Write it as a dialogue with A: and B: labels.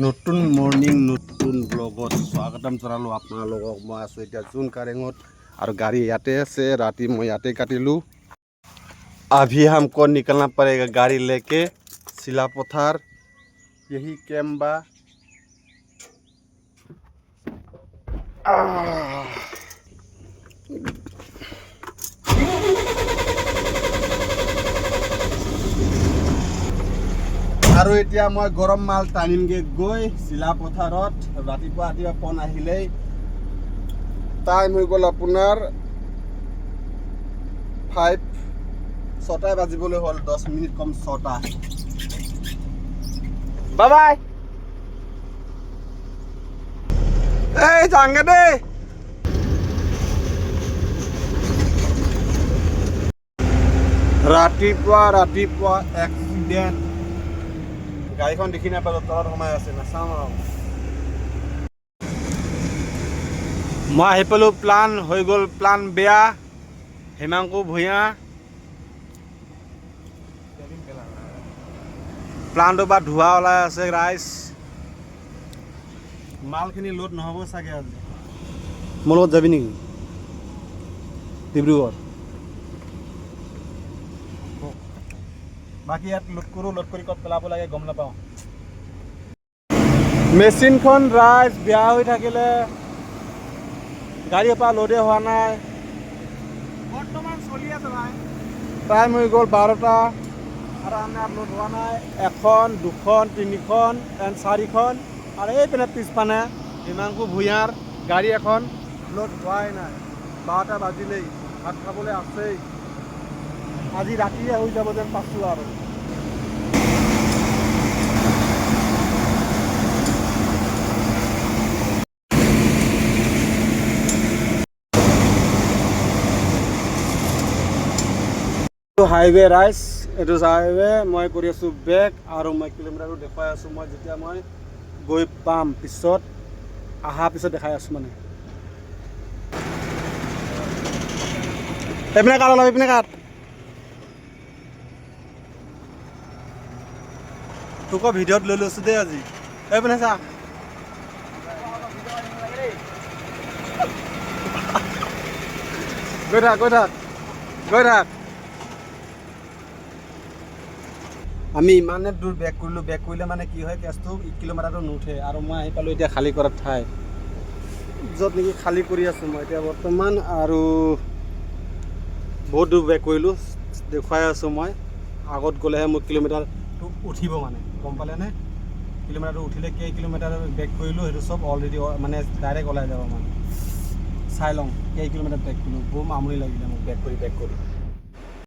A: নতুন মৰ্ণিং নতুন ব্লগত স্বাগতম জনালোঁ আপোনালোকক। মই আছোঁ এতিয়া জোন কাৰেঙত আৰু গাড়ী ইয়াতে আছে। ৰাতি মই ইয়াতে কাটিলোঁ। अभी हमको निकलना पड़ेगा गाड़ी लेके सिलापथार, यही कैम्प बा। আৰু এতিয়া মই গৰম মাল টানিমগে গৈ চিলাপথাৰত। ৰাতিপুৱা ফোন আহিলেই টাইম হৈ গ'ল আপোনাৰ 6টা বাজিবলৈ হ'ল, 10 মিনিট কম 6টা। Bye bye. এই যাংগে দেই। ৰাতিপুৱা এক্সিডেণ্ট। গাড়ীখন দেখি নাপালোঁ, তলত সোমাই আছে, নাচাওঁ আৰু। মই আহি পালোঁ, প্লান হৈ গ'ল, প্লান বেয়া। হিমাংকু ভূঞা প্লানটো বা ধোঁৱা ওলাই আছে ৰাইজ। মালখিনি লোড নহ'ব চাগে আজি। মোৰ লগত যাবি নেকি ডিব্ৰুগড়? বাকী ইয়াত লোড কৰোঁ, লোড কৰি ক'ত পেলাব লাগে গম নাপাওঁ। মেচিনখন ৰাইজ বেয়া হৈ থাকিলে গাড়ীৰ পৰা লোডে হোৱা নাই। বৰ্তমান চলি আছে ভাই। টাইম হৈ গ'ল 12টা আৰু আমাৰ লোড হোৱা নাই। 1খন 2খন 3খন এণ্ড 4খন আৰু এইপিনে পিছপানে হিমাংকু ভূঞাৰ গাড়ী এখন লোড হোৱাই নাই। 12টা বাজিলেই, ভাত খাবলৈ আছেই। আজি ৰাতিয়ে হৈ যাব যেন পাইছোঁ আৰু। হাইৱে ৰাইজ, এইটো হাইৱে। মই কৰি আছোঁ বেক আৰু মই কিলোমিটাৰটো দেখুৱাই আছোঁ। মই যেতিয়া মই গৈ পাম পিছত, অহাৰ পিছত দেখাই আছোঁ মানে। এইপিনে কাট অলপ, এইপিনে কাট। তোক ভিডিঅ'ত লৈ লৈছোঁ দেই আজি। এইপিনে চা। গৈ থাক। আমি ইমানে দূৰ বেক কৰিলোঁ। বেক কৰিলে মানে কি হয়, কেছটো 1 কিলোমিটাৰটো নুঠে। আৰু মই আহি পালোঁ এতিয়া খালী কৰাৰ ঠাই, য'ত নেকি খালী কৰি আছোঁ মই এতিয়া বৰ্তমান। আৰু বহুত দূৰ বেক কৰিলোঁ, দেখুৱাই আছোঁ মই। আগত গ'লেহে মোৰ কিলোমিটাৰটো উঠিব মানে, গম পালেনে? কিলোমিটাৰটো উঠিলে কেই কিলোমিটাৰ বেক কৰিলোঁ সেইটো চব অলৰেডি মানে ডাইৰেক্ট ওলাই যাব মানে। চাই লওঁ কেই কিলোমিটাৰ বেক কৰিলোঁ। বহুত আমনি লাগিলে মোক বেক কৰি।